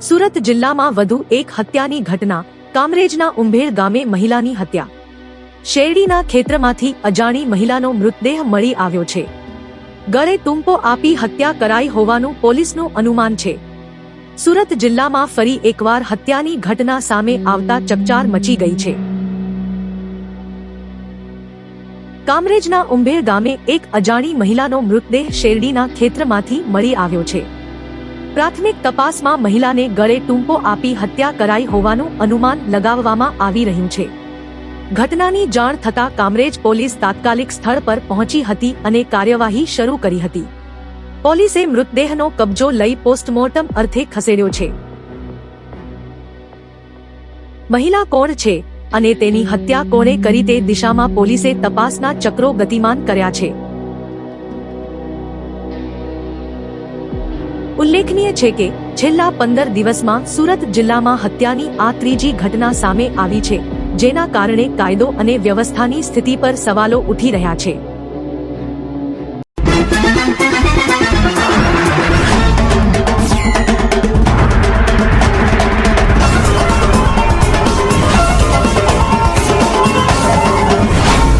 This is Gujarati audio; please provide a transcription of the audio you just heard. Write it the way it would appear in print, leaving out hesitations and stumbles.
સુરત જિલ્લામાં વધુ એક હત્યાની ઘટના. કામરેજના ઉંભેર ગામે મહિલાની હત્યા. શેરડીના ખેતરમાંથી અજાણી મહિલાનો મૃતદેહ મળી આવ્યો છે. ગળે ટૂંપો આપી હત્યા કરાઈ હોવાનું પોલીસનું અનુમાન છે. સુરત જિલ્લામાં ફરી એકવાર હત્યાની ઘટના સામે આવતા ચકચાર મચી ગઈ છે. કામરેજના ઉંભેર ગામે એક અજાણી મહિલાનો મૃતદેહ શેરડીના ખેતરમાંથી મળી આવ્યો છે. પ્રાથમિક તપાસમાં મહિલાને ગળે ટૂંપો આપી હત્યા કરાઈ હોવાનું અનુમાન લગાવવામાં આવી રહ્યું છે. ઘટનાની જાણ થતાં કામરેજ પોલીસ તાત્કાલિક સ્થળ પર પહોંચી હતી અને કાર્યવાહી શરૂ કરી હતી. પોલીસે મૃતદેહનો કબજો લઈ પોસ્ટમોર્ટમ અર્થે ખસેડ્યો છે. મહિલા કોણ છે અને તેની હત્યા કોણે કરી તે દિશામાં પોલીસે તપાસના ચક્રો ગતિમાન કર્યા છે. ઉલ્લેખનીય છે કે છેલ્લા 15 દિવસમાં સુરત જિલ્લામાં હત્યાની આ ત્રીજી ઘટના સામે આવી છે, જેના કારણે કાયદો અને વ્યવસ્થાની સ્થિતિ પર સવાલો ઉઠી રહ્યા છે.